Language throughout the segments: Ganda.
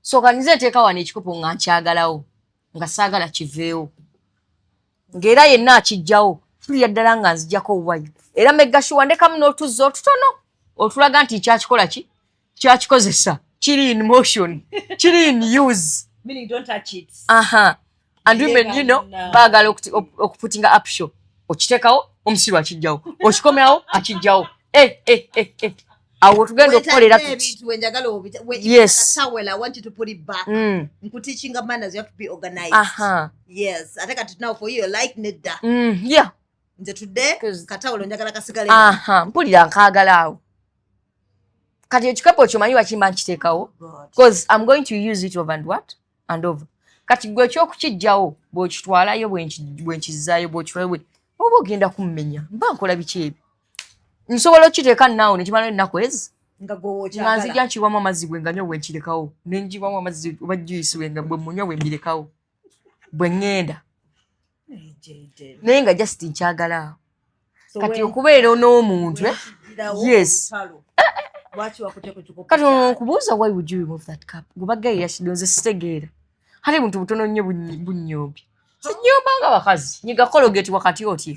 So kanize teka wano ekikopo nga nkyagalawo nga saagala kiveewo ng'era yenna akijjawo tulya ddala nga nzijjako wine era meggashuwa ndekamu n'otuzza otutono otulaga nti kyakikola ki kyakikozesa kiri in motion kiri in use meaning don't touch it and women you know baagala okuputinga up show okiteekawo omusiru akijjawo okikomerawo akijjawo awo tugenda okukolera yes I want you to put it back teaching manners you have to be organized yes I think now for you like nedda yeah nze today katawolo njagala kasigale mpulira nkaagala awo kati ekikapo kyomanyi wakimba nkiteekawo because I'm going to use it over and what and over kati gwe ekyokukijjawo bw'okitwalayo bwenkizaayo bw'okitwalayo oba ogenda kummenya mba nkola biki ebyo nsobola okiteeka naawo nekimala ennaku ezi nga nzija nkiwamu amazzi bwe nga nyo bwe nkirekawo ne njiwamu amazzi oba juyisi bwe nga bwe munywa bwe mbirekawo bwe ŋŋenda naye nga just nkyagala kati okubeera n'omuntu yes kati okubuuza why would you remove that cup gubagayira kidonze sitegeera ate muntu butono nnyo bunnyombi sinyomba nga bakazi nyiga kologeti wakati otyo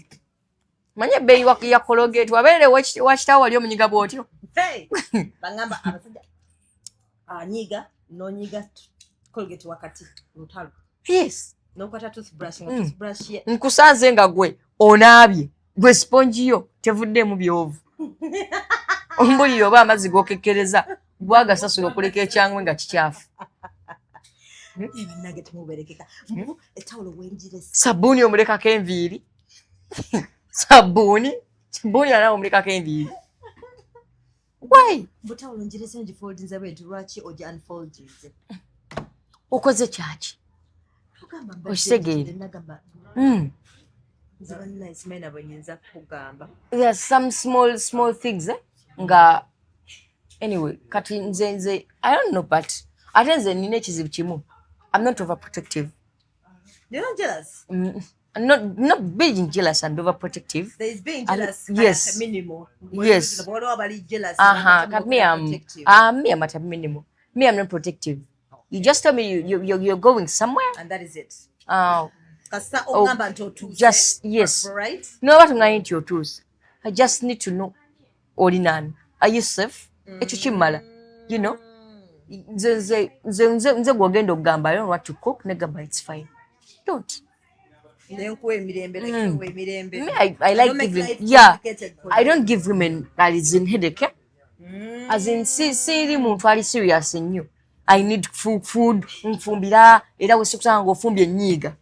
manye ebbeeyi ya kologeti wabeere wakitawo wali omunyiga bw'otyo bangamba abasajja nyiga nonyiga kologeti wakati lutalo yes nokwata toothbrush nga toothbrush ye nkusanze nga gwe onaabye gwe sponji yo tevuddemu byovu ombulire oba amazzi g'okekkereza bwagasasula okuleka ekyangwe nga kikyafu sabbuuni omulekako enviiri sabbuuni anawe omulekako enviiri why okoze kyaki okitegeere there are some small things nga anyway kati nze I don't know but ate nze nina ekizibu kimu I'm not overprotective. You're not jealous? Not being jealous and overprotective. There is being jealous yes. At a minimal. Yes. Jealous. Me, I'm at a minimal. Me, I'm not protective. You just tell me you're going somewhere. And that is it. Just, yes. Right? No, what I'm into your tools. I just need to know. Orinan. Are you safe? You know? Nze gwogenda okugamba I don't want to cook negamba it's fine don't I like giving I don't give women as in headache as in siri muntu ali serious nnyo I need food nfumbira era wesokusanga ofumbye nnyiga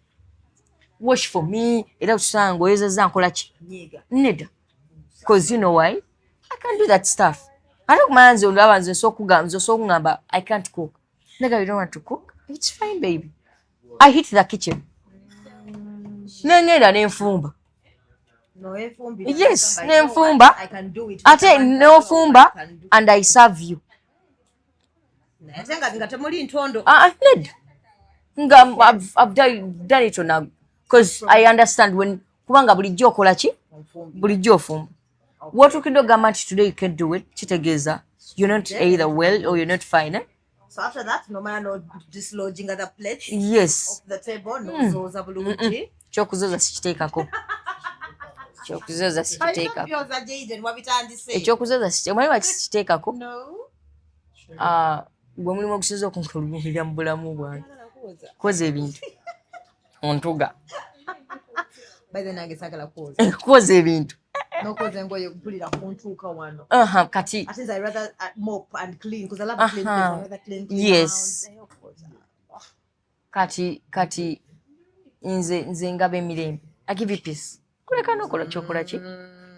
wash for me era wesokusanga oyezeza nkola ki nida because you know why I can't do that stuff I don't mind the love and the so kugamba I can't cook. Nigga, you don't want to cook? It's fine, baby. I hit the kitchen. Nengeda nenfumba. No efumbi. Yes, nenfumba. I can do it. Ate no fumba and I serve you. Natenga ngatemuli ntondo. Ned. I've done it now because I understand when kubanga bulijjo okola ki? Bulijjo ofumba. What you can do gamati today you can do it. Chitegeza. You're not either well or you're not fine. Eh? So after that, no man no dislodging other plates. Yes. Off the table, no zoza bulungi. Chokuzoza sikitekako. Chokuzoza sikitekako. Byoza Jayden wabitandise. Chokuzoza sikitekako. No. Gwe mulimu okusoza okunkolumira mu bulamu bwange. Koze ebintu. Ontuga. By the nange sagala koze. Koze ebintu. No koze ngoye kupulira kuntuka wano. Kati. At least I rather mop and clean because I love clean things. I rather clean. Yes. Kati nze ngaba emirembe. I give you peace. Kuleka nokola chokola ki?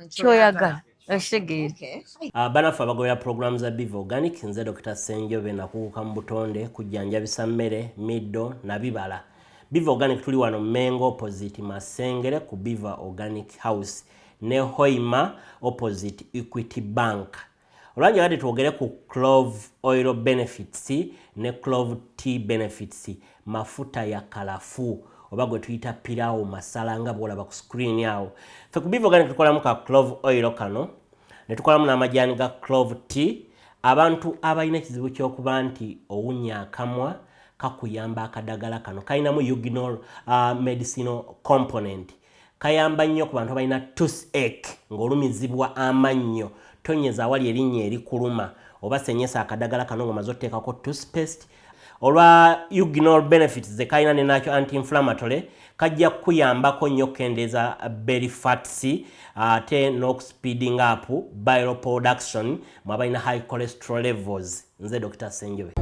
Kyoyagala. Ekitegeere. Banafu abagobera program za Biva Organic nze Dr. Senjobe nakuuka mu butonde kujjanjabisa mmere, middo na bibala. Biva Organic tuli wano Mengo opposite Masengere ku Biva Organic House ne Hoima opposite Equity Bank. Olwanja kati twogere ku clove oil benefits ne clove tea benefits mafuta ya kalafu oba gwe tuyita pilau masala nga bwolaba ku screen yawo. Fe ku Biva Organic tukolamu ka clove oil kano ne tukolamu n'amajani ga clove tea abantu abalina ekizibu ky'okuba nti owunya akamwa kakuyamba akadagala kano kalinamu eugenol medicinal component kayamba nnyo ku bantu abalina toothache ng'olumizibwa amannyo tonyeza awali erinnya erikuluma oba senyesa akadagala kano ng'omaze otteekako toothpaste olwa eugenol benefits ze kalina ne nakyo anti-inflammatory kajja kuyambako nnyo okukendeeza belly fats ate n'okuspeeding up bile production mwabalina high cholesterol levels. Nze Dr. Senjobe.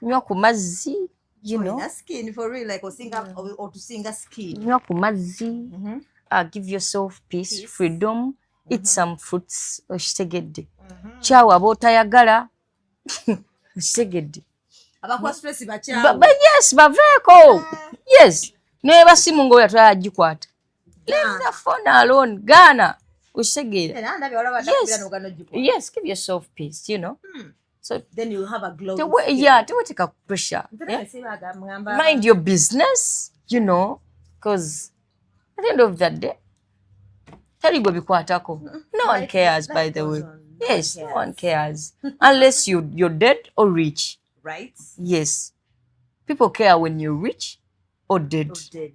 Nywa ku mazzi, you know. Skin for real, like or to sing a skin. Nywa ku mazzi, give yourself peace, freedom, eat some fruits, oshitegedde. Chawa botayagala, oshitegedde. Abakwa stress bachawa. But yes, baveko. Yes. Neba simu ngo yatwa agikwata. Leave the phone alone. Gana. Oshitegedde. Yes, give yourself peace, you know. So then you have a glow. Yeah, don't take a pressure. Yeah? Mind your business, you know, because at the end of that day, no one cares, by the way. Yes, no one cares. Unless you're dead or rich. Right? Yes. People care when you're rich or dead.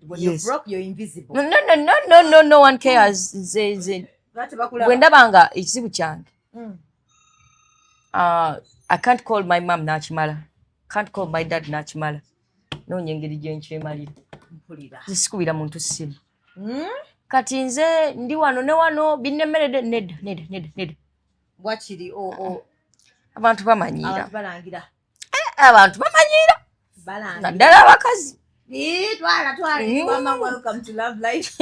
When you're broke, you're invisible. No one cares. Wendabanga, ekizibu kyange. I can't call my mom Nachimala. Can't call my dad Nachimala. No nyengeri gyenche malira. Zisikubira muntu simu. Kati nze ndi wano ne wano binnemerede neda. Wachiri abantu bamanyira. Abantu balangira. Abantu bamanyira. Balangira. Naddala abakazi. Twala. Mama, welcome to Love Life.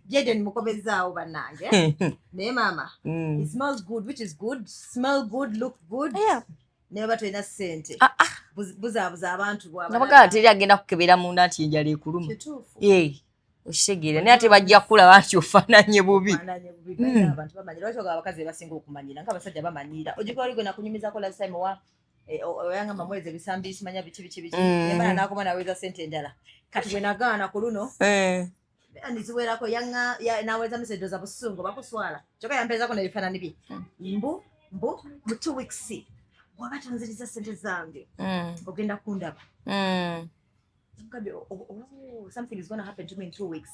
Jayden mukobezaawo bannange. Ne mama. It smells good, which is good. Smell good, look good. Yeah. Never to ina sente. Buzaabuza abantu bwaba. Nabagala teri agenda kukebera munda nti enjala ekuluma. Oshegere ne ate bajja kulaba nti ofaananye bubi. Abantu bamanyira. Lwaki abakazi basinga okumanyira? Nk'abasajja bamanyira. Ojikola oli gwena kunyumizako last time oyanga mamwezi ebisambi simanya biki. Nebana nakoma naweza sente endala. Kati bwe nagaana ku luno. Ndiziwerako yanga naweza message za busungu bakuswala choka yampezako na bifanani bi mbu mu 2 weeks wabatanziriza sente zange ogenda kundaba something is going to happen to me in 2 weeks.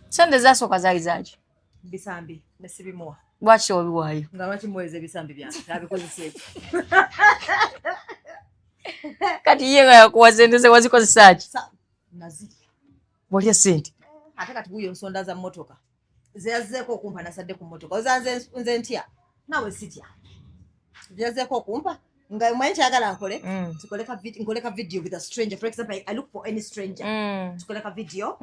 Sente zasoka zalizaje bisambi nesibimwa bwachi obiwayo nga lwaki mweze bisambi byange tabikozese kati yenga yakuwa sente ze wazikozesaje nazi bolya sente ate kati buyo nsonda za mmotoka zeyazeeko okumpa nasadde ku mmotoka ozanze nze ntya nawe sitya zeyazeeko okumpa nga mwanyi kyagala nkole nkoleka video with a stranger. For example, I look for any stranger tukoleka video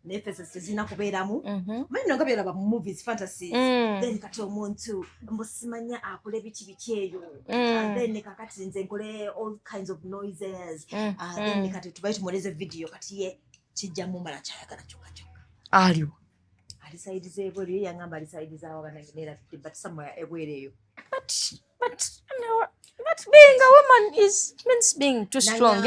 ne faces tezina kubeeramu manyi nonga byalaba mu movies fantasies then kati omuntu mbusimanya akole biki eyo then kakati nze nkole all kinds of noises then kati tubaye tumoleze video kati ye kijja mu mala kyayagala kyokka aliwo alisaidiza ebweru yangamba alisaidiza abanangenera but somewhere ebwereyo but being a woman means being too strong.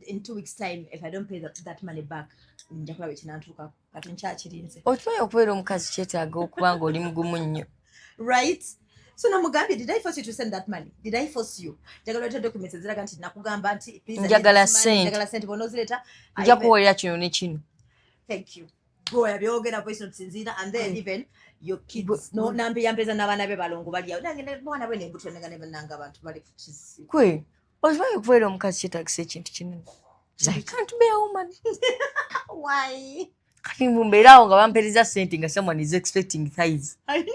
In 2 weeks time if I don't pay that money back njakula bekinantuka kati nchakirinze otwaye okubeera omukazi kyetaaga okuba nga oli mugumu nnyo right. So namugambye, did I force you to send that money? Did I force you? Njagala leta documents eziraga nti nakugamba nti please njagala sente bonozileta nja kuwolera kino ne kino. Thank you. Go yabyogera voice note sinzira and then even your kids no nambi yampeza n'abaana be balongo bali awo nange mwana we nembuto nanga nanga abantu bali kwe ozwaye okubeera omukazi kyetagisa ekintu kinene. I can't be a woman. Why? Kati mumbeerawo nga bampereza sente nga someone is expecting thighs. I know.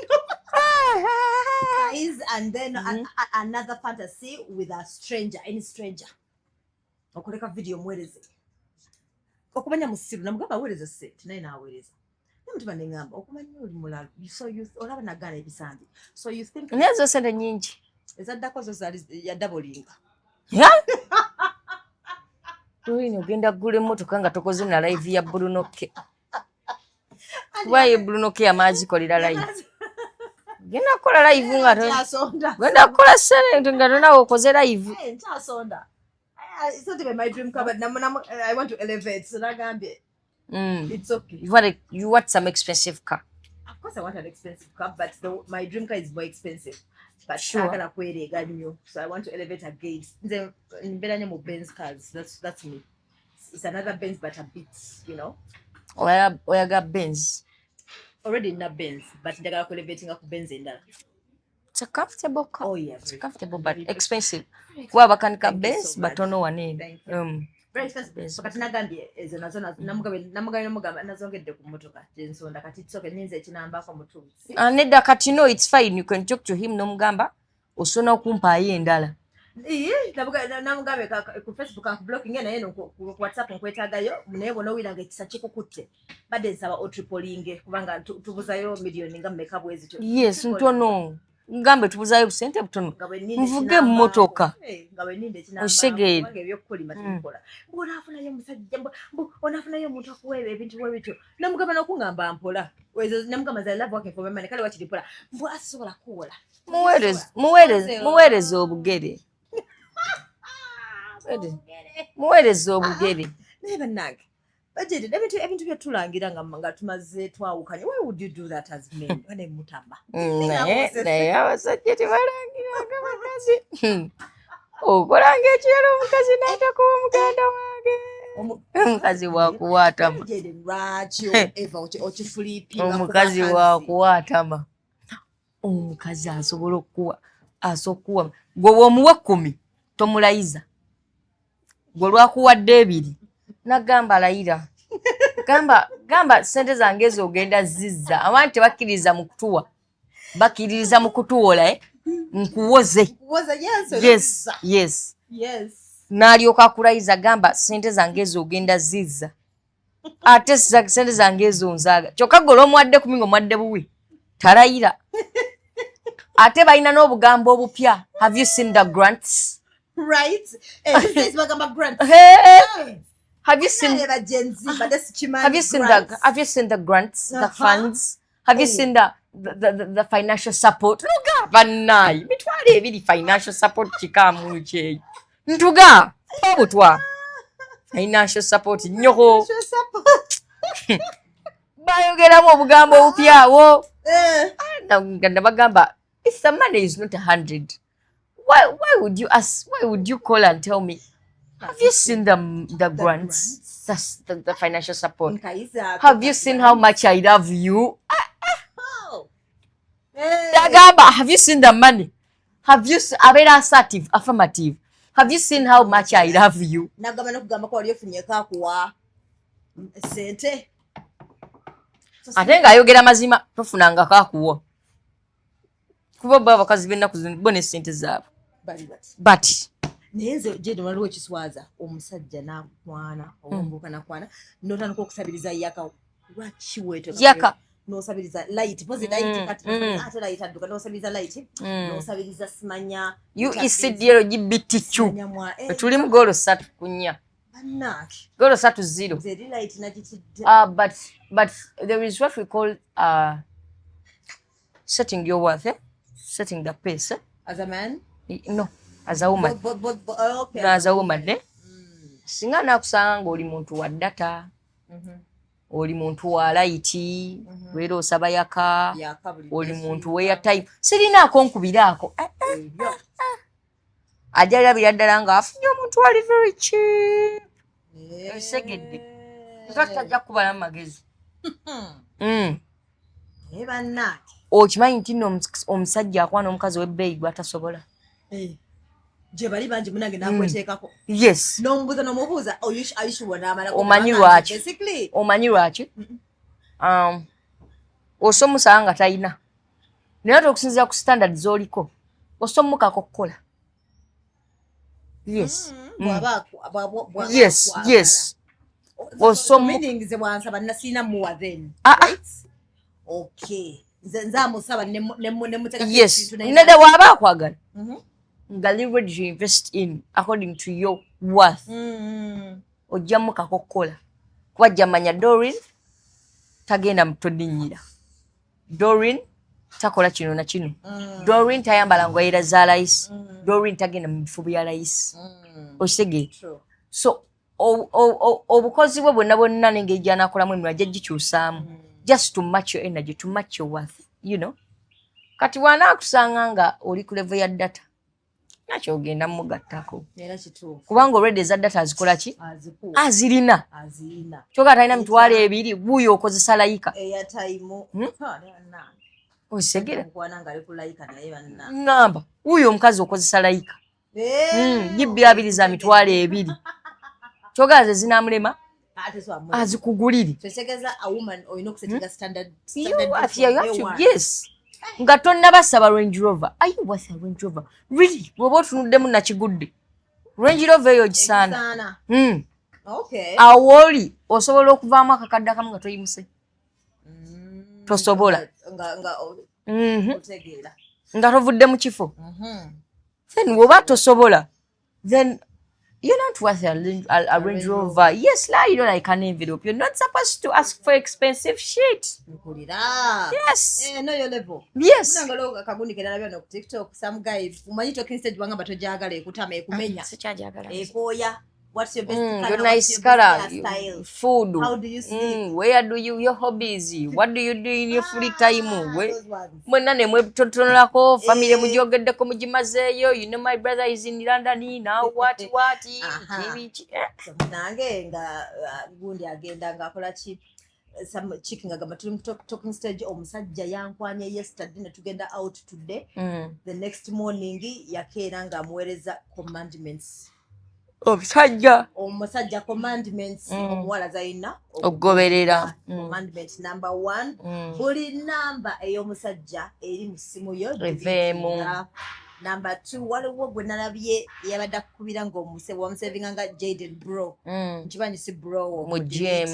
Thighs and then another fantasy with a stranger, any stranger. Okoleka video mwereze. Okumanya musiru namugamba wereze sente naye nawereza. Mtu banengamba okumanyi oli mulalo. So you olaba nagana ebisambi. So you think Nezo sente nyingi. ezaddako zo zali ya doublinga. Ya? Tuli ogenda gule motoka nga tokoze na live ya Brunoke. Why Brunoke amazi kolira live? Genda kola live nga genda kola sente nga tona okoze live. Nchasonda. It's not even my dream car, but I want to elevate. So nagambye. It's okay. You want some expensive car. Of course I want an expensive car, but my dream car is more expensive. But sure. So I want to elevate again. Then in Benz cars, that's me. It's another Benz, but a bit, you know. Where got Benz? Already in a Benz, but they're elevating up Benz in that. It's a comfortable car. Oh yeah, it's comfortable but expensive. Kwa bakanika Benz, so but ono wane. Very expensive. But nagambye ezo nazo namugamba nazongedde ku motoka jensonda kati tsoke ninze ekinamba kwa mutu. Nedda kati no it's fine, you can talk to him nomugamba osona okumpa aye endala. Namugambe ku Facebook aku blocking naye no ku WhatsApp nkwetagayo naye bona wiranga ekisa kikukutte. Badde nsaba otripolinge kubanga tubuzayo million nga mmeka bwezi to. Yes, ntono. Ngambe tubuzayo busente butono. Mvuge mmotoka. Ngabe ninde ekinamba. Osegere. Wange ebyokukolima tubikola. Mbona afunayo musajja mbona afunayo omuntu akuweebe ebintu webityo. Namugamba n'okungamba mpola. Namugamba za love working for my money kale wakiripola. Mbona asobola kuwola. Muweereze obugere. Muweereze obugere. Naye bannange. Jayden, ebintu byatulangira nga tumaze twawukanye. Why would you do that as men? Wane mutamba. Naye abasajja tebalangiranga bakazi. Okolanga ekiro omukazi n'atako omuganda wange. Omukazi wakuwaatama. Jayden, lwaki eva okifulipinga ku omukazi wakuwaatama. Omukazi asobola okuwa. Gwe bw'omuwa 10 tomulayiza. Gwe lwakuwadde 2. Nagamba layira. Gamba sente zange ezogenda zizza. Abantu tebakkiriza mu kutuwa. Bakkiririza mu kutuwola nkuwoze. Yes. N'alyoka akulayiza gamba sente zange ezogenda zizza. Ate sente zange ezo nzaaga. Kyokka gwe olw'omuwadde 10 ng'omuwadde buwi. Talayira. Ate balina n'obugambo obupya. Have you seen the grants? Right? This is bagamba grants. Have you seen the grants, the funds? Have you seen the financial support? Ntuga bannayi mitwale ebiri financial support kikamu kye. Ntuga obutwa financial support nyoko. Bayogeramu obugambo obupyawo. Nganda bagamba if the money is not 100, why would you ask? Why would you call and tell me? Have you seen the grants? The financial support. Have you seen how much I love you? Have you seen the money? Have you abera assertive, affirmative? Have you seen how much I love you? Nagamba nokugamba ko aliyo funyeka kuwa sente. Ate nga ayogera mazima tofunanga kakuwa. Kuba bakazi bennaku bone sente zaabo. But Nenze Jayden waliwo ekiswaza omusajja nakwana omumbuka nakwana notandika okusabiriza yaka lwaki weto yaka nosabiriza light pozi light kati ate light adduka nosabiriza light nosabiriza simanya you isidiero gibitichu tuli mu golo 3 kunya bannaki golo 3-0 zeri light nakitidde but there is what we call setting your worth, setting the pace as a man. No, as a woman. Okay. No, as a woman, singa nakusanga ng'oli muntu wa data, oli muntu wa laiti, wera osaba yaka, oli muntu wa airtime. Sirinaako nkubiraako. Ajalabira ddala nga afunye omuntu ali very cheap. Esegedde. Tajja kubala mu magezi. Okimanyi nti nno omusajja akwana omukazi w'ebbeeyi gw'atasobola. Je bali bangi munange nakweteekako. Yes. N'omubuuza n'omubuuza ayishuwa n'amala. Omanyi lwaki? Omanyi lwaki? Osomusa nga talina. Naye okusinziira ku standard z'oliko osomukako kukola. Yes. Yes. meaning ze bwansaba nasina muwa then Ah, right okay nza musaba ne muteka yes neda waba akwagala nga ready to invest in according to your worth ojjamu kakokola kuba jamanya Doreen tagenda mutodinyira Doreen takola kino na kino Doreen tayambala ngoyera za rais Doreen tagenda mu bifu bya rais osege so obukozi bwe bonna nengeri gy'anaakolamu emirimu ajja gikyusaamu just to match your energy to match your worth you know kati bwanaakusanga nga oli ku level ya data nakyo ogenda mugattako kubanga already eza data azikola ki azirina kyoka talina mitwalo ebiri wuyo okozesa layika osegera ngamba wuyo omukazi okozesa layika gibbi abiri za mitwalo ebiri kyoga ze zinamulema azikuguliri yes nga tonnabasaba Range Rover are you worth a Range Rover really bw'oba otunuddemu nakigudde Range Rover eyo gisaana awo oli osobola okuvaamu akakadde akamu nga toyimuse tosobola nga tovudde mu kifo then bw'oba tosobola then you're not worth a Range Rover. Yes, you know, like an envelope. You're not supposed to ask for expensive shit. Yes. No, your level. Yes. TikTok, some guy, when talking stage, one about Jagale, Kutame, Kumenya, Ekoya. What's your best color? Your nice color, style? Food. How do you sleep? Where do you your hobbies? What do you do in your free time? Mwena ne mwetotonolako family mujogeddeko mugimazeeyo. You know my brother is in London now. What? Nange nga gundi agenda ngakola ki some chicken agamba tuli talking stage omusajja yankwanye yesterday ne tugenda out today. The next morning yakeera nga amuweereza commandments. Omusajja commandments omuwala zayina okugoberera commandment number 1 buli namba ey'omusajja eri mu ssimu yo eveemu number 2 waliwo gwe nalabye yabadde akukubira ng'omusevinga nga Jayden bro nkimanyi si bro mu gym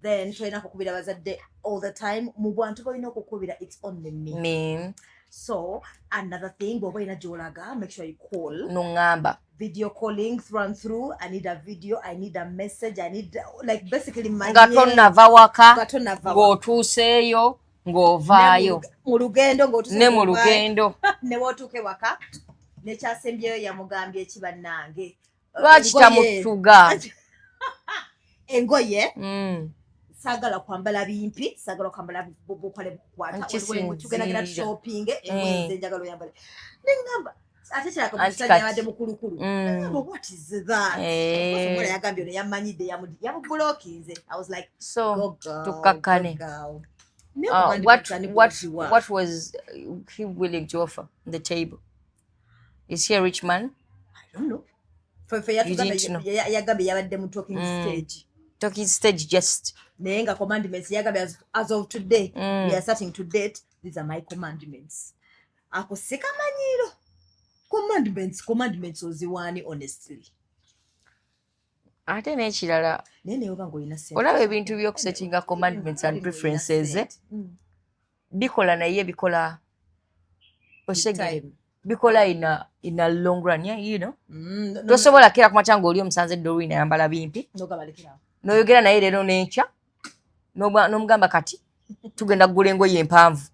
then tulina kukubira bazadde all the time mu bantu balina okukubira it's only me. So another thing bw'oba olina gy'olaga make sure you call nungamba video calling through I need a video I need a message I need like basically nga tonnava waka ng'otuuseeyo ng'ovaayo mu lugendo ne mu lugendo ne wootuuke waka nekyasembyeyo yamugambye ekibannange lwaki tamutuga engoye sagala kwambala bimpi sagala kwambala bupale bukwata tugenda genda shopping engoye njagala oyambale nengamba ate kirako musajja yabadde mukulukulu what is that omuwala yagambye ono yammanyidde yamubulokinze I was like so tukakkane what was he willing to offer on the table? Is he a rich man? I don't know. Yagambye yabadde mu talking stage just naye nga commandments yagambye as of today we are starting to date these are my commandments ako sekamanyiro commandments oziwaani honestly ate n'ekirala olaba ebintu by'okusettinga commandments and preferences bikola naye bikola osege bikola in a long run you know tosobola kera kumakya ng'oli omusanze Doreen ayambala bimpi n'oyogera naye leero n'enkya n'omugamba kati tugenda kugula engoye empanvu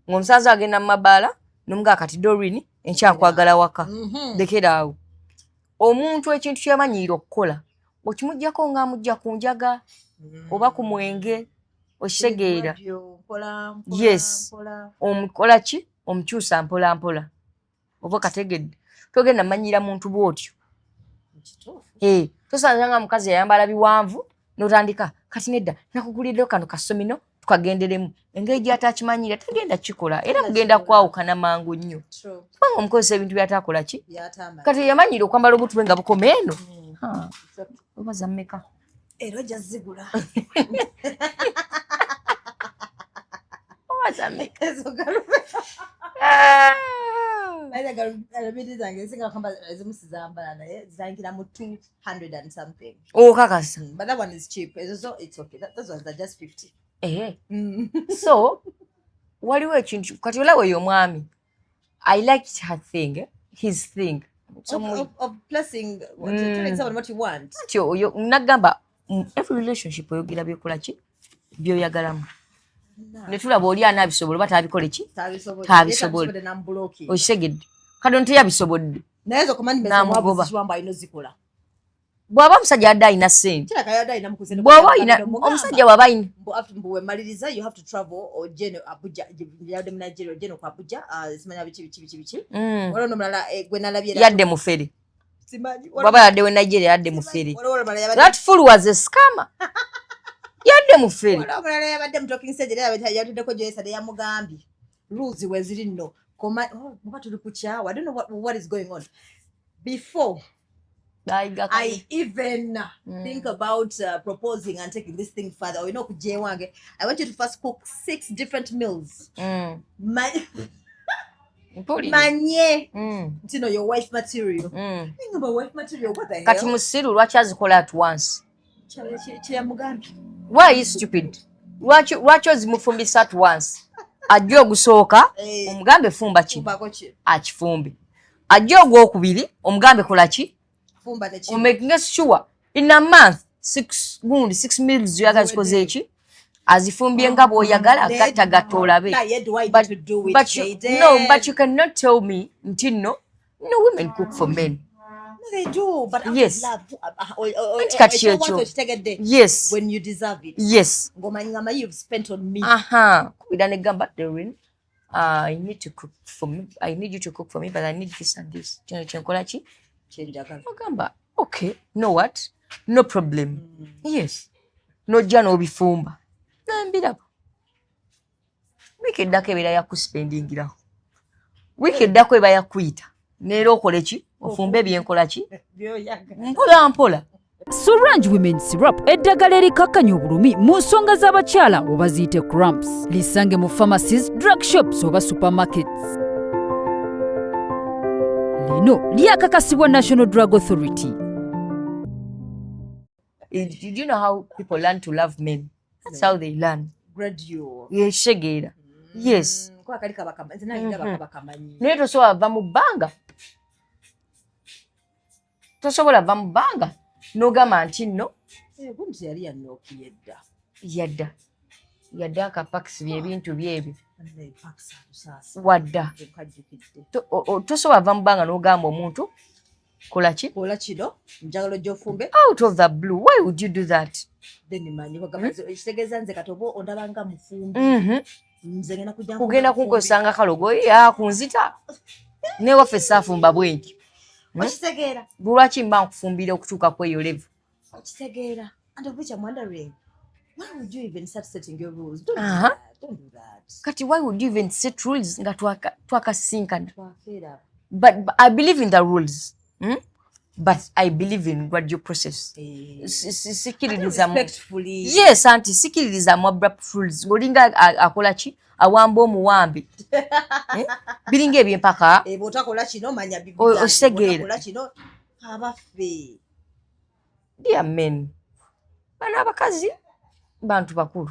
ng'omusanze agenda mu mabaala n'omugamba kati Doreen enkya nkwagala waka lekera awo omuntu ekintu kyamanyiira okukola okimuggyako ng'amugja ku njaga oba ku mwenge okitegeera yes omukola ki omukyusa mpola mpola oba kategedde togenda manyira muntu bw'otyo tosanza nga mukazi yayambala biwanvu n'otandika kati nedda nakuguliddeyo kano kasomino tukagenderemu engeri gy'atakimanyira tagenda kikola era mugenda kwawukana mangu nnyo kubanga omukozesa ebintu by'ataakola ki kati yamanyira okwambala obutube nga bukoma eno obaza mmeka era ojja zigula obaza mmeka alabidi zange singa kamba ezimusizambala naye zitangirira mu 200 and something. Kakasa. But that one is cheap. So it's okay. Those ones are just 50. So waliwo ekintu kati olawo eyo omwami I liked her thing, his thing. Of blessing, telling someone what you want. Oyo nagamba every relationship oyogera byekola ki byoyagalamu. Ne tulaba oli anabisobola oba tabikole ki tabisobole okitegedde kado nti yabisobodde naye zo command message mwabuzi shiwamba ino zikola bwaba musajja adda ina sente kila kayada ina mukuzene bwaba ina omusajja bwaba ina mbuwe maliriza you have to travel or jeno Abuja yadde mu Nigeria jeno kwa Abuja simanya bichi wala no mala gwe nalabye yadde mu feri simanyi bwaba yadde mu Nigeria yadde mu feri that fool was a scammer yadde mu feri wala mala yabadde mu talking stage era yatuddeko Joyce ya mugambi rules weziri no koma mukatu likucha I don't know what is going on before I even think about proposing and taking this thing further. Or, kuje wange, I want you to first cook 6 different meals. Manye. Your wife material. Think about wife material. What the hell? Kati musiru lwaki azikola at once. Why are you stupid? Lwaki ozimufumbisa at once? Ajja ogusooka omugambe fumba ki? Akifumbe. Ajja ogwokubiri omugambe kola ki? Making sure in a month 6 meals you guys koze echi azifumbye nga bwoyagala gatta gatolabe but you cannot tell me no women cook for men. No, they do, but yes. Love. Yes. When you deserve it. Yes. Ngomanyama you've spent on me. Kubidane gamba Doreen. I need to cook for me. I need you to cook for me, but I need this and this. Chenkola chi? Ogamba, okay, know what? No problem. Yes. No jano bifumba. Nambirapo. Wikedako ebera yakuspendingira. Wikedako eba yakuita. Nero okole ki? Ofumbe byenkola ki? Mpola. Sorange Women Syrup eddagala erikakkanya obulumi mu nsonga z'abakyala oba ziyite cramps. Lisange mu pharmacies, drug shops oba supermarkets. Lino lyakakasibwa National Drug Authority. Did you know how people learn to love men? That's how they learn. Gradual. Yeshegera. Yes. Kwa kalika bakamanzi nalinda bakamanyi. Naye tosobola va mu bbanga. Tosobola va mu bbanga. N'ogamba nti nno. Gunti yali yanooki yadda. Yadda akapakisi byebintu byebyo. Wadda. Tosobola va mu bbanga n'ogamba omuntu kola ki? Kola kino njagala gy'ofumbe. Out of the blue. Why would you do that? Then manyi kitegeeza nze katobo ondabanga mufumbi. Nze ngena kugenda kunkozesanga kalogo ya kunzita. Ne waffe saafumba bwenki. Okitegeera. Lwaki mba nkufumbira okutuuka kweyo level? Okitegeera. And of which I'm wondering, why would you even start setting your rules? Don't do that. Kati, why would you even set rules nga twakasinkana? But I believe in the rules. But I believe in gradual process. Respectfully. Yes, auntie. Sikiririza mu abrupt rules. Ngolinga akola ki? Awamba omuwambe. Biringa ebyempaka. Botakola kino manya bibi. Osegeera. Botakola kino abafe. Dear men. Bana abakazi bantu bakulu.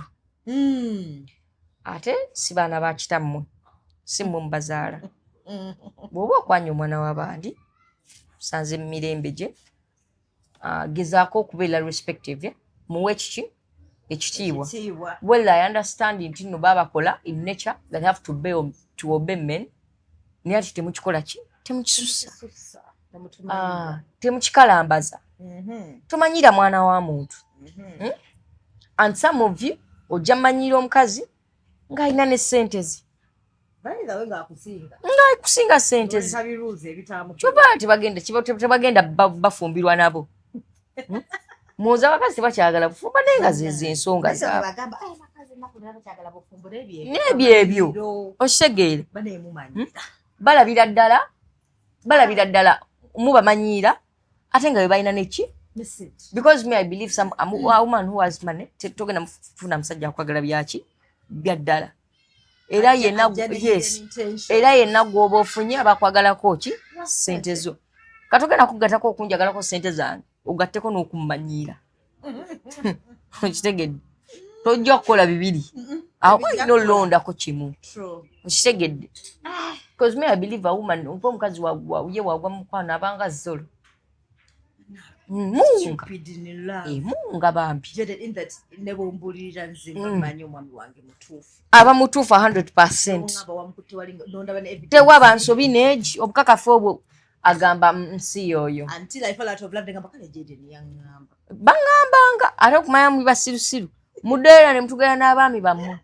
Ate si baana ba kitammwe. Si mmwe mubazaala. Bw'oba okwanya omwana w'abandi. Sanze mirembe gye. Gezaako okubeera respective. Muwe kiki? Ekitiibwa. Well, I understand nti nno babakola in nature that have to obey men. Naye ati temukikola ki? Temukisussa. Temukikalambaza. Tomanyira mwana wa muntu. And some of you ojja manyira omukazi ng'alina ne ssente ze. Kusinga sente ze. Kyova tebagenda bafumbirwa nabo. Muza abakazi tebakyagala bufumba naye nga ze ensonga zaabwe. N'ebyo okitegeere. Balabira ddala mubamanyiira ate nga bwe balina neki. Because me I believe a woman who has money togenda mufuna musajja akwagala byaki bya ddala. era yenna yes era yenna gwoba ofunye abakwagalako ki sente zo katogenda kugatako okunjagalako sente zange ogatteko n'okummanyiira okitegedde tojja kukola bibiri awo olina olondako kimu okitegedde because me I believe a woman oba omukazi ye wagwa mukwano abanga zolo munga bambi aba mutuufu 100% tewaba nsobi neegi obukakafu obwo agamba nsi yoyo baŋŋambanga ate okumanya mu basirusiru muddeera ne mutugera n'abaami bammwe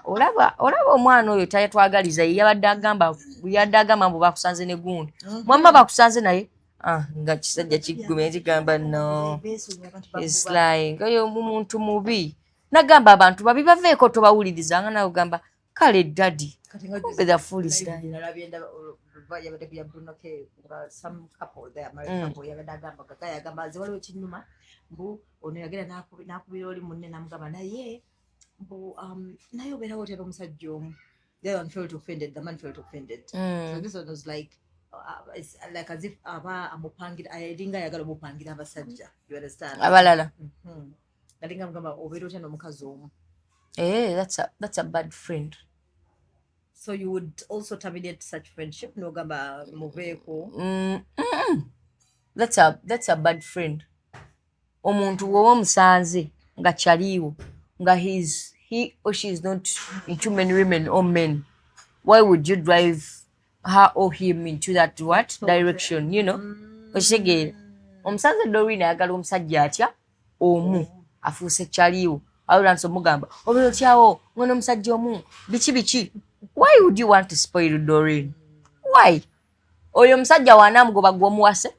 olaba omwana oyo tayatwagaliza ye yabadde agamba mbu bakusanze ne gundi mwamma bakusanze naye nga kisajja kiggumye kigamba no is lying oyo muntu mubi nagamba abantu babi baveeko tobawulirizanga nawe ogamba kale daddy kumbe the fool is lying mbu ono yagenda n'akubira oli munne n'amugamba naye obeerawo otera omusajja omu the other one felt offended, the man felt offended. So this one was like it's like as if aba amupangira alinga yagala omupangira abasajja, you understand, abalala galinga mugamba obeera otya n'omukazi omu. That's a bad friend. So you would also terminate such friendship n'ogamba mubeeko? That's a bad friend. Omuntu woba omusanze nga kyaliwo nga he or she is not into many women or men, why would you drive her or him into that direction, you know? Okitegere omusanze Doreen ayagala omusajja atya omu afuuse kyaliwo awulanso omugamba obeera otyawo ng'ono omusajja omu biki why would you want to spoil Doreen? Why? Oyo omusajja waanaamugoba gw'omuwase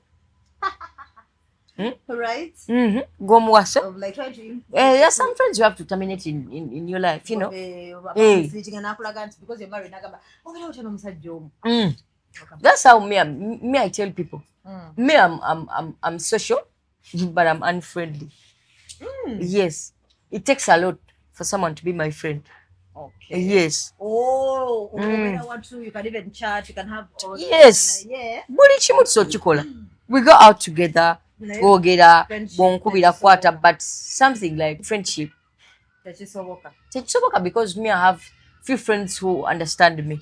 Right? Gomuwase. Like trying to yeah, some friends you have to terminate in your life, you know. Because you're married, that's how me I tell people. Me I'm social, but I'm unfriendly. Yes, it takes a lot for someone to be my friend. Okay. Yes. Oh, you can even chat, you can have yes. Yeah. We go out together. Bwogera bwonkubira kwata, but something like friendship tekisoboka because me I have few friends who understand me.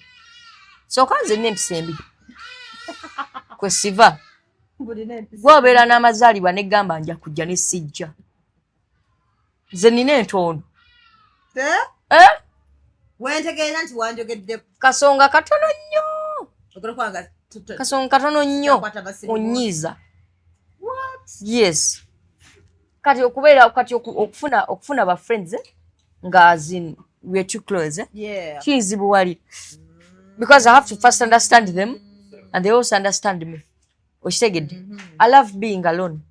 So kanze nempisembi kwe siva gwobeera n'amazaalibwa negamba nja kujja ne sijja nze nina entondo wentegeera nti wanjogedde kasonga katono nnyo onyiiza. Yes. Kati okufuna ba friends nga as in we are too close. Yeah. Kizibu wali. Because I have to first understand them and they also understand me. Okitegedde. I love being alone.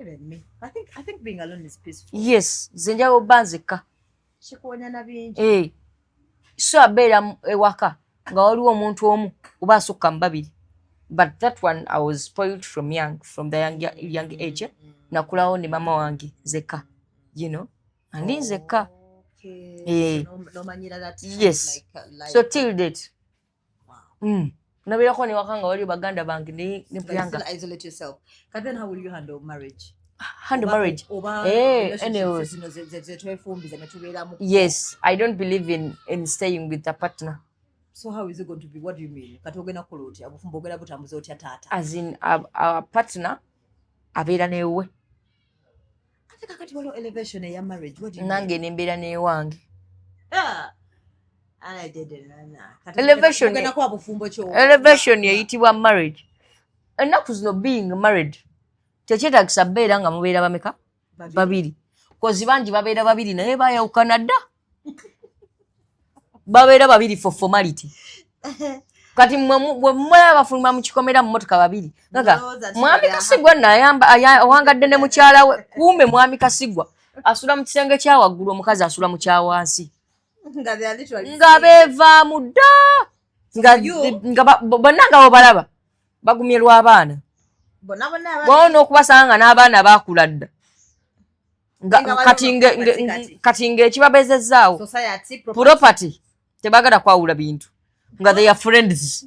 Even me. I think being alone is peaceful. Yes. Zenja obanzeka. Shikuwonya na bingi. So abeera ewaka nga waliwo omuntu omu oba asukka mu babiri. But that one I was spoiled from the young age. Nakulawo ne mama wange zeka, you know, and zeka. Okay. No manyira that. Yes. Like so till date. Wow. Nabeerako ne wakanga wali baganda bange ne mpyanga. Still isolate yourself. But then how will you handle marriage? Anyway. Yes, I don't believe in staying with a partner. So how is it going to be? What do you mean? Katogena koloti abufumbo butambuza otya tata. As in our partner abeera newe. Kati kakati waliwo elevation ya marriage. What do you mean? Nange nembeera ne wange. I didn't know. Elevation yeyitibwa marriage. Ennaku zino being married tekyetagisa beera nga mubeera bameka? Babiri. Kozi bangi babeera babiri naye bayawukana dda. Babeera babiri for formality. Kati mmwe bafuluma mu kikomera mu motoka babiri. Ngaga mwami Kasigwa n'ayamba owangadde ne mukyala we. Kumbe mwami Kasigwa asula mu kisenge kya waggulu, omukazi asula mu kya wansi. Nga beeva mudda. Nga bonna nga obalaba bagumye lw'abaana. Bonna okubasanga n'abaana baakula dda. kati ng'ekibabezezaawo property tebagala kwawula bintu nga they are friends.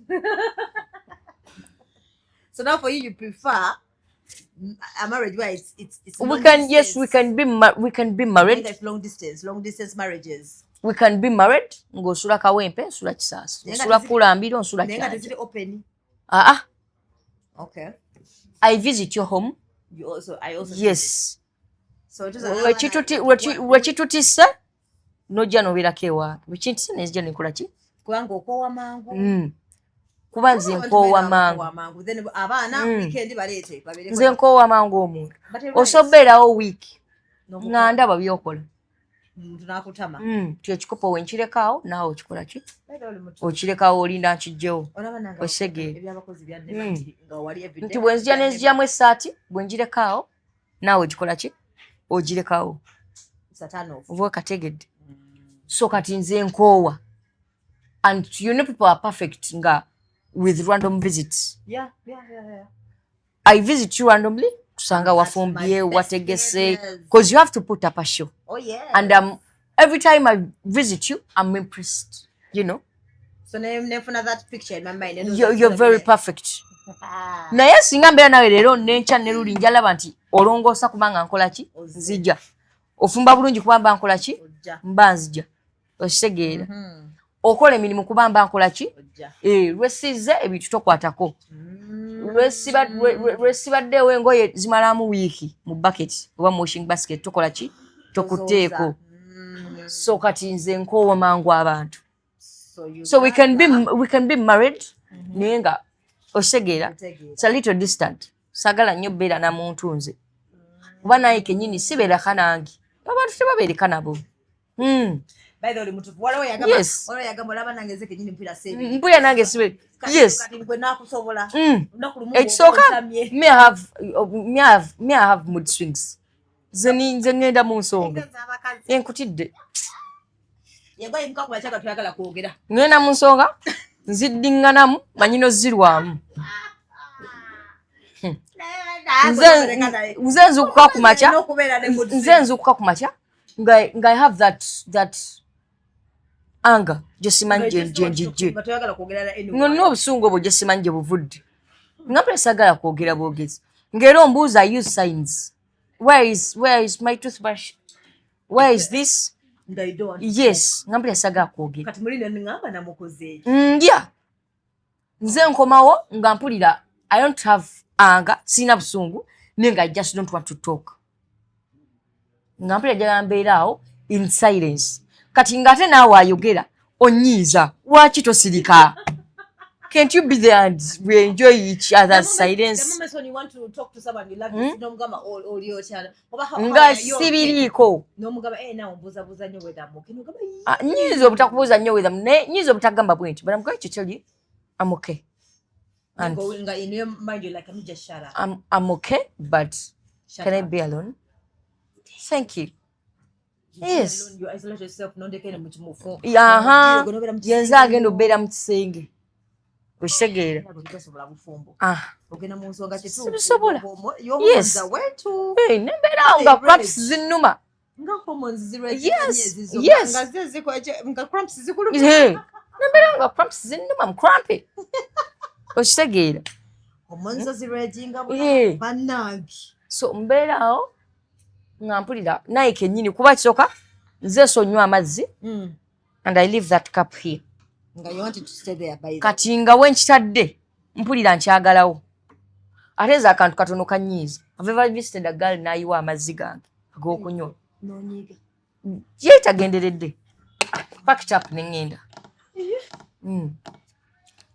So now for you prefer a marriage where it's we can be married. Like long distance marriages. We can be married ng'osula kawempe nsula kisaasi nsula pulambiro nsula kyanja open. Okay. I visit your home. I also yes. So it is wekitutisse nojja nobeerako ewaabwe wekintisse nezija nekola ki kubanga okoowa mangu. Kuba nze nkoowa mangu. Then abaana weekend baleete babeereko. Nze nkoowa mangu omuntu osoberawo wiiki nga ndaba byokola. Tunakutama. Ekikopo wenkirekawo naawe okikola ki okirekawo olinda nkijjewo osegere nti bwenzija nenzijjamu essaati bwengirekaawo naawe ogikola ki ogirekawo oba okategedde. So kati nze nkoowa and you know people are perfect nga with random visits. I visit you randomly kusanga wafumbye wategese because you have to put up a show. And every time I visit you I'm impressed, you know. So nefuna that picture in my mind. You're very perfect. Naye singa mbeera nawe leero nenkya ne luli njalaba nti olongoosa kubanga nkola ki nzija ofumba bulungi kubamba nkola ki mba nzija okitegeera okola emirimu kubamba nkola ki lwesize ebintu tokwatako lwesibaddeewo engoye zimalamu wiiki mu bucket oba mu washing basket tokola ki tokuteeko. So kati nze nkoowa mangu abantu. So we can be married naye nga osegeera it's a little distant. Sagala nnyo beera na muntu nze kuba naye kenyini sibeeraka nange abantu tebabeereka nabo. By the way, mutu wala yagamba laba nange ze kenyini mpira sebi. Mpuya nange sibe. Yes. Kati ngwe nakusobola. Ekisooka me have mood swings. Nze ngenda mu nsonga. Enkutidde. Yagwa imka kwa chaka tuyagala kwogera. Ngenda mu nsonga nziddinganamu manyino zirwamu. Nze nzukuka ku makya nga I have that anger jesimanyi njenjije ng'olina obusungu obwo jesimanyi gye buvudde nga mpere sagala kwogera bwogezi ng'era ombuuza I use signs. Where is my toothbrush? Where is this? Yes, nga mpere sagala kwogera kati mulinde ngamba namukoze ndya nze nkomawo nga mpulira I don't have anger sina busungu nenga I just don't want to talk nga mpulira jala mbeeraawo in silence. Kati ngate naawe ayogera onyiiza lwaki tosirika? Can't you be there and we enjoy each other's silence? The moment when you want to talk to someone you love no mugamba all your channel nga sibiriiko no mugamba nawe mbuza nnyo whether okay no gamba nyiiza obutakubuuza nnyo whether nyiiza obutagamba bwenti but I'm going to tell you I'm okay. And in your mind you're like I'm just shut up. I'm okay but can I be alone? Thank you. Yes. You isolate yourself no ndekene mu kimufu. Yenza agenda obeera mu kisenge. Oshegeera. Ogenda mu nsonga kitu. Sisobola. Yes. Nembeera nga cramps zinnuma. Nga hormones zirwe. Yes. Nga ziko nga cramps zikulu. Nembeera nga cramps zinnuma mu crampy. Oshegeera. Hormones zirwe jinga bannange. So mbeera awo nga mpulira naye kennyini kuba kisoka nze sonywa amazzi and I leave that cup here. Nga you wanted to stay there by kati nga wenkitadde mpulira nkyagalawo ate eza akantu katono kanyiiza. I've ever visited a girl n'ayiwa amazzi gange ag'okunywa ye tagenderedde pack it up neŋŋenda.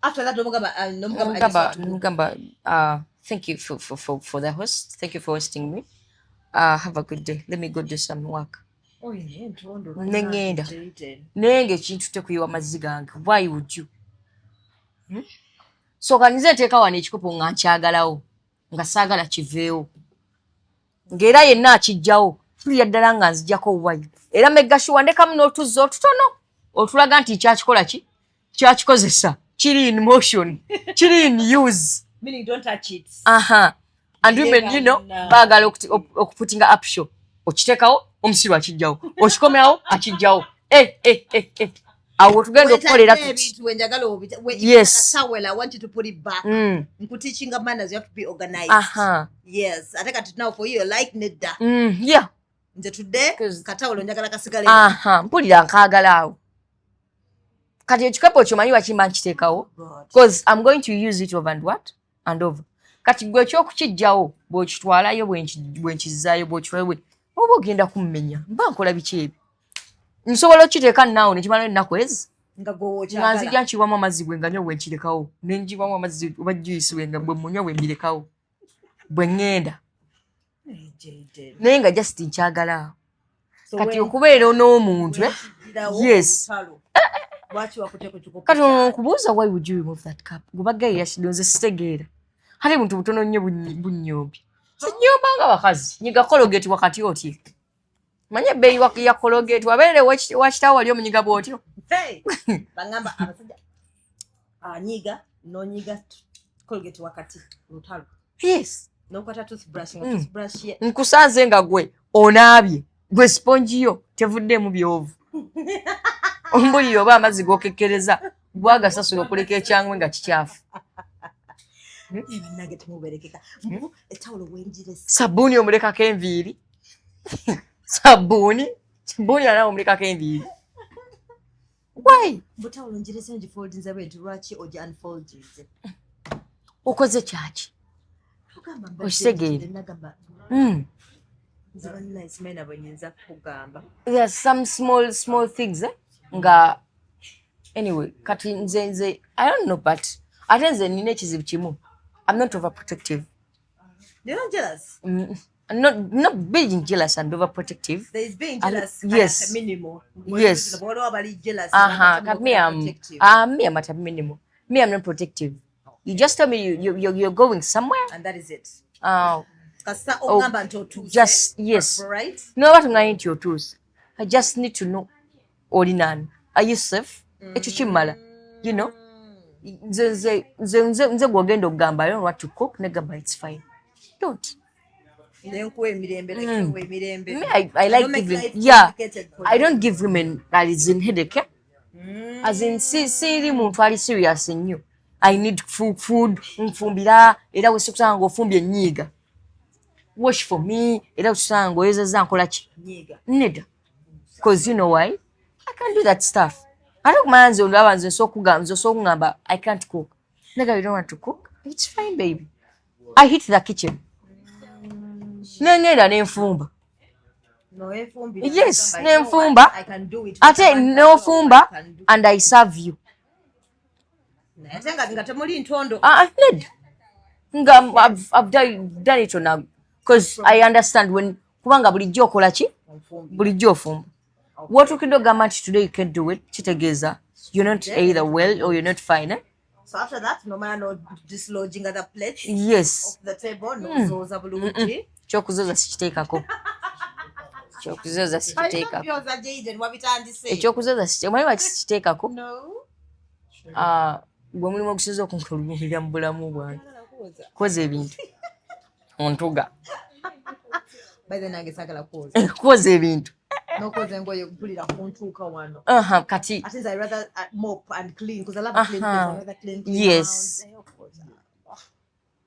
After that nomugamba thank you for the host. Thank you for hosting me. Have a good day. Let me go do some work. Neŋŋenda naye ng'ekintu tekuyiwa mazzi gange. Why would you? So kanize nteeka wano ekikopo nga nkyagalawo nga saagala kiveewo ng'era yenna akijjawo mpulira ddala nga nzijjako wine era meggashuwa ndekamu n'otuzzi otutono otulaga nti kyakikola ki kyakikozesa kiri in motion kiri in use. Meaning don't touch it. And women, you know, bagala okuputinga up show. okiteekawo omusiru akijjawo okikomerawo akijjawo awo tugenda okukolera ebintu wenjagala yes I want you to put it back nkuteaching manners you have to be organized yes ate kati now for you like nedda yeah nze tudde katawulo njagala kasigale mpulira nkaagala awo kati ekikapu kyomanyi wakimba nkiteekawo because I'm going to use it over and what and over kati gwe ekyokukijjawo bw'okitwalayo bwenkizaayo bw'okitwalayo oba ogenda kummenya mba nkola biki ebyo nsobola okiteeka naawo nekimala ennaku ezi nga nzijja nkiwamu amazzi bwe nganywa bwe nkirekawo ne njiwamu amazzi oba juyisi bwe nga bwe munywa bwe mbirekawo bwe ŋŋenda naye nga just nkyagala kati okubeera n'omuntu yes kati okubuuza why would you remove that cup gubagaye yashidonze sitegeera hali muntu butono nnyo bunyombi sinyomba nga bakazi nyiga kologeti wakati oti manye bei ya kologeti wabeere wakitawo wali omunyiga bwotyo bangamba abasajja nyiga nonyiga kologeti wakati lutalo yes nokwata toothbrush ye nkusanze nga gwe onaabye gwe sponji yo tevuddemu byovu ombulire oba amazzi gokekkereza bwagasasula okuleka ekyangwe nga kikyafu sabbuuni omulekako enviiri sabbuuni anawe omulekako enviiri why okoze kyaki okitegeere there are some small things nga anyway kati nze I don't know but ate nze nina ekizibu kimu I'm not overprotective. You're not jealous? Not being jealous and overprotective. There is being jealous yes. at a minimum. Yes. Jealous, me I'm at a minimum. Me I'm not protective. You just tell me you're going somewhere. And that is it. Just yes. Right? No, what I'm going to your tools. I just need to know Orinan. Are you safe? You know? Nze gwogenda okugamba I don't want to cook negamba it's fine don't me I like giving yeah I don't give women that is in headache as in siri muntu ali serious nnyo I need food nfumbira era wesukusanga ofumbye nnyiga wash for me era wesukusanga oyezeza nkola ki neda because you know why I can do that stuff I don't mind on that one so kugamba I can't cook. Nigga, you don't want to cook? It's fine, baby. I hit the kitchen. Nengeda nenfumba. No enfumbi. Yes, nenfumba. I can do it. Ate no fumba and I serve you. Natenga ngatemuli ntondo. Ned. I've done it now because I understand when kubanga bulijjo okola ki? Bulijjo ofumba. What you can do gamat today you can do it. Chitegeza. You're not either well or you're not fine. Eh? So after that, no matter no dislodging other plates yes. off the table, no zoza bulungi. Chokuzoza sikitekako. Chokuzoza sikitekako. Byoza Jayden wabitandise. Chokuzoza sikitekako. No. Gwe mulimu okusoza okunkolumira mu bulamu bwange. Koze ebintu. Ontuga. By the nange sagala koze. Koze ebintu. No koze ngoye kupulira kuntuka wano. Kati. I think I rather mop and clean because I love clean things. I rather clean. Yes.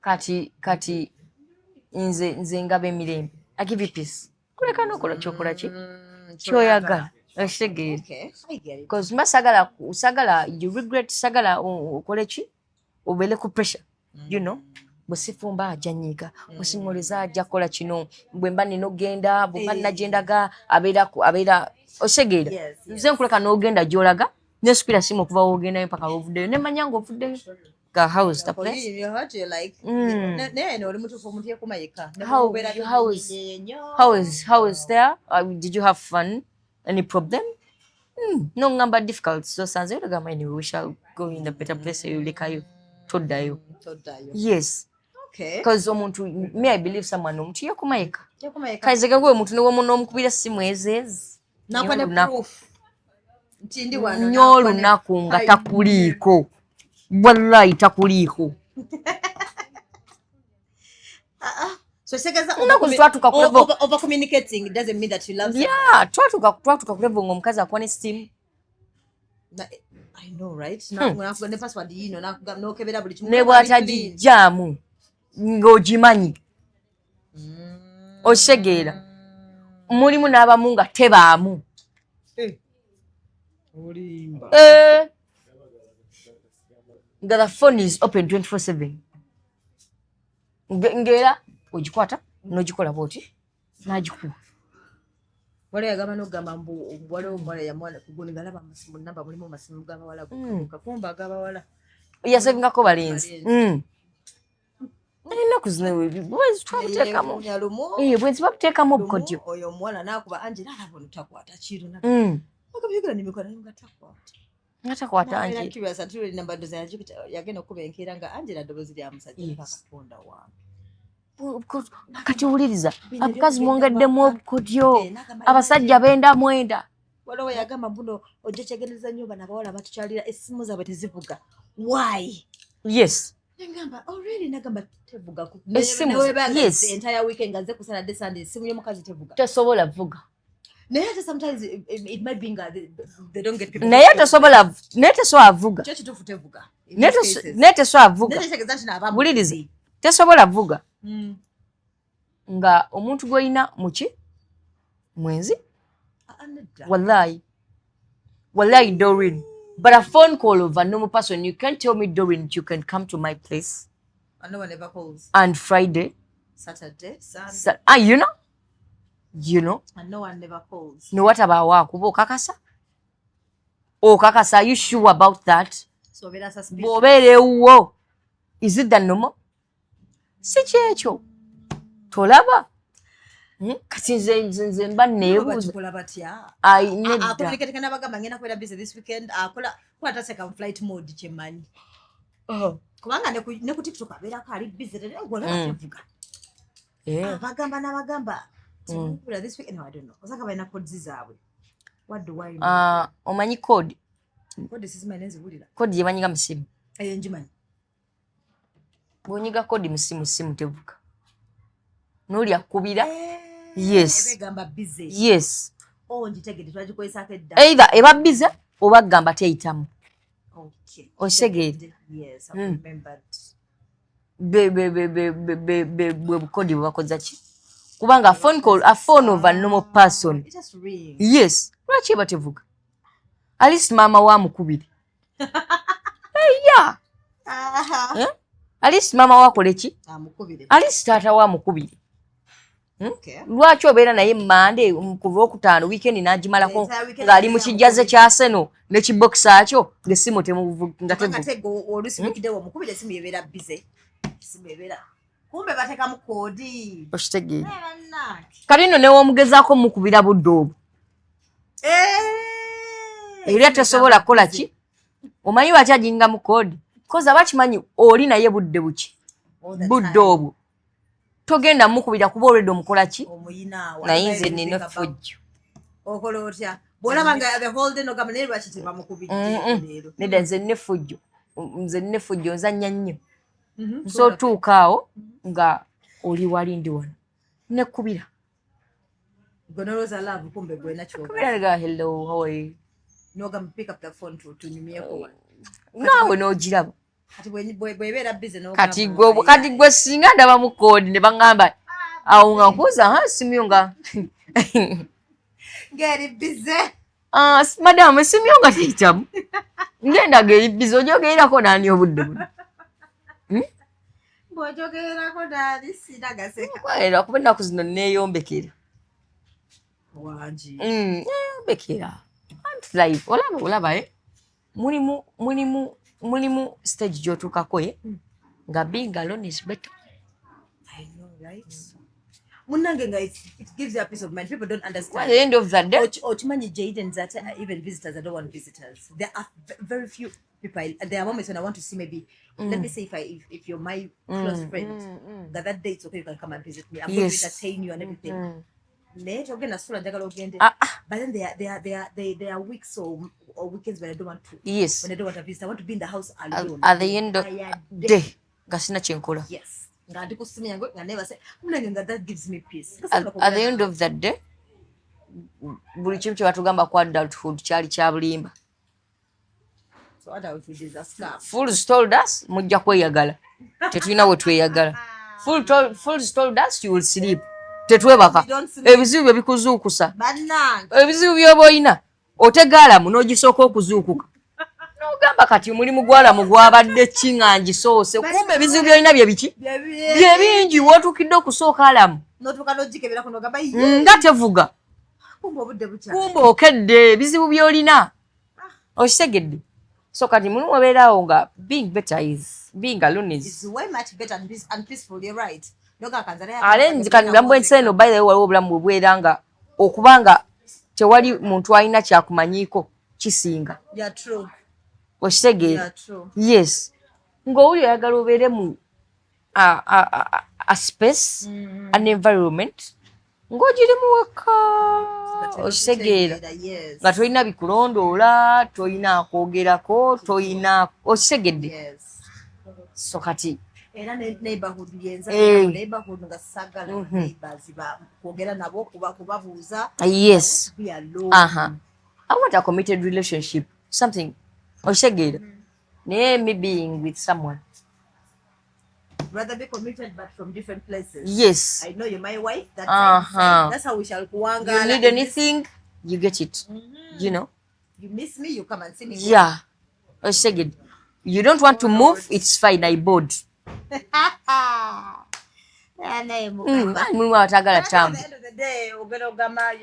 Kati nze ngabe emirembe. I give you peace. Kuleka nokola kyokola ki? Kyoyagala. Okitegeera. Okay, I get it. Because sagala you regret sagala okole ki? Obele ku pressure. You know? Bwesifumba ajja nyiga bwesimoleza ajja kola kino bwemba nina ogenda bwemba nagendaga abeera osegeera nze nkuleka n'ogenda gy'olaga nesukira simu okuva w'ogendayo mpaka lw'ovuddeyo nemanya ng'ovuddeyo ga house the place how is there did you have fun any problem no ngamba difficult so sanze yolagamba anyway we shall go in a better place yolekayo toddayo yes. Okay. Because omuntu me I believe someone omuntu yakumayika. Kaizega gwe omuntu ne womuntu omukubira simu ezezi. Nakwane proof. Ntindi wano. Nyolu naku nga takuliko. Wallahi takuliko. So segeza overcommunicating doesn't mean that you love someone. Yeah, twatuka ku level ng'omukazi akuwa ne steam. I know, right? Nakuga ne password yino nokebera buli kimu. Ne bw'atagijjaamu ng'ogimanyi. Osegeera. Mulimu n'abamu nga tebaamu. The phone is open 24/7. Ngera ogikwata n'ogikola bwoti n'agikuwa. Wale yagamba n'ogamba mbu wale omwala yamwana kuguni galaba amasimu namba mulimu amasimu g'abawala kumba ag'abawala. Yasevingako balenzi. Ennaku zino bwezi twabuteekamu. Bwezi babuteekamu obukodyo. Oyo omuwala n'akuba Angela alaba ono takwata kiro. Akabyogera n'emikono nga takwata. Ngatakwata Angela. Curious atuli namba doza yagenda okuba enkeera nga Angela ddoboozi lya musajja Katonda wange. Kati wuliriza abakazi mwongeddemu obukodyo abasajja benda mwenda. Waliwo yagamba mbuno ojja kyegeneza nnyo bano abawala batukyalira essimu zaabwe tezivuga. Why? Yes. Nagamba already nagamba tevuga ku essimu. Yes. Entire weekend nga nze ku Saturday Sunday essimu y'omukazi tevuga. Tesobola vuga. Naye sometimes it might be that they don't get people. Naye tesobola vuga. Kyo kituufu tevuga. Naye tesobola vuga. Buliriza tesobola vuga. Nga omuntu gw'olina muki mwenzi wallahi Doreen, but a phone call of a normal person, you can't tell me Doreen you can come to my place and no one ever calls and Friday Saturday Sunday you know and no one never calls. No, what about wakuba okakasa are you sure about that? So vera suspicious. Boberewo is it the normal? Si kyekyo tolaba kati nze mba neebuuza communicate kana bagamba ngenda kwera busy this weekend akola kwata second flight mode kyemanyi kubanga ne ku TikTok abeerako ali busy ngola tevuga bagamba n'abagamba timukula this weekend. No, I don't know osaka balina codes zaabwe. What do I know? Omanyi code sisima nenzibulira code gye banyiga mu simu eyo njimanyi. Bw'onyiga kodi mu simu tevuga n'oli akubira. Yes. Yes. Either eba busy oba gamba teyitamu. Osegeere. Bwe bukodi bwe bakoza ki? Kubanga a phone of a normal person. Yes. Lwaki eba tevuga? At least maama wa mukubire. Yeah. At least mama wakole ki? At least taata wa mukubire. Lwaki obeera naye Monday kuva okutaano weekend n'agimalako ng'ali mu kijjaze kya Arsenal ne kibokisa kyo ng'essimu nga tevuga. Okitegeera. Kati nno newomugezaako mukubira budde obwo. Era tesobola kukola ki? Omanyi lwaki ajinga mu kodi? Koza bakimanyi oli naye budde buki? Budde obwo. Togenda mukubira kuba already omukola ki? Naye nze nina effujjo. Okola otya? Bw'olaba nga the whole day n'ogamba naye lwaki tebamukubidde leero? Nedda nze nina effujjo. Nze nina effujjo nzannya nnyo. So otuuka awo nga oli wali ndi wano. Nekkubira. Gonoroza love kumbe gwena ky'oba. Kubira hello, how are you? N'ogamba pick up the phone tunyumyeko. Naawe n'ogiraba. Kati gwe singa ndaba mu kodi ne baŋŋamba awo nga nkuuza simu yo nga ngeri busy. Madam esimu yo nga teyitamu. Ngenda ngeri busy ojogererako n'ani obudde buno. Bw'ojogererako n'ani sinagaseka. Era kuba ennaku zino neeyombekera. Wange. Neeyombekera. Anti live olaba mulimu stage gy'otuukako nga being alone is better. I know, right? It gives you a peace of mind. People don't understand. At the end of the day, Ochimanyi Jayden that even visitors, I don't want visitors. There are very few people. There are moments when I want to see maybe, let me say if you're my close friend, that day it's okay, you can come and visit me. I'm going to entertain you and everything. But then there are weeks or weekends when I don't want to. Yes. When I don't want to visit, I want to be in the house alone. At the end of the day, gasina chenkola. Yes. nga ndi ku simu yange nga nebase munange nga that gives me peace. At the end of the day buli kintu kye batugamba ku adulthood kyali kya bulimba. So adulthood is a scam. Fools told us mujja kweyagala tetulina we tweyagala. Fools told us you will sleep tetwebaka ebizibu bye bikuzuukusa ebizibu byoba olina otegaalamu n'ogisooka okuzuukuka n'ogamba kati mulimu gwalamu gwabadde kiŋŋangisoose kumbe ebizibu byolina bye biki bye bingi wootuukidde okusooka alamu nga tevuga kumbe okedde ebizibu byolina okitegedde. So kati mulimu obeeraawo nga being better is being alone is way much better and peaceful. You're right. Ale nzikanirambo enseno by the way waliwo obulamu bwera nga okubanga tewali muntu alina kyakumanyiiko kisinga. Yeah, true. Okitegeera? Yeah, true. Yes. Ng'oli oyagala obeere mu a space, an environment ng'ogirimu wekka. Okitegeera? Nga tolina bikulondoola, tolina kwogerako, tolina okitegedde? Yes. So kati era neighborhood yenza neighborhood nga Sagala neighbors ba kwogera nabo kubabuuza. Yes. Be alone. I want a committed relationship, something okitegera me being with someone. Rather be committed but from different places. Yes. I know you're my wife. That's how we shall kuwangala. You need anything, you get it. You know. You miss me, you come and see me. Yeah. Okitegera. You don't want to move, it's fine, I bored. Mulimu abatagala tamu. At the end of the day,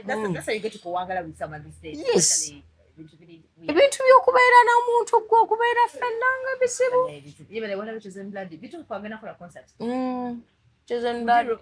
that's how you get to kuwangala with someone these days. Yes. Ebintu by'okubeera n'omuntu gwe okubeera ffenna nga bisibu. Even I wonder which is in blood. Bitu kwagenda kola concert. Chosen blood.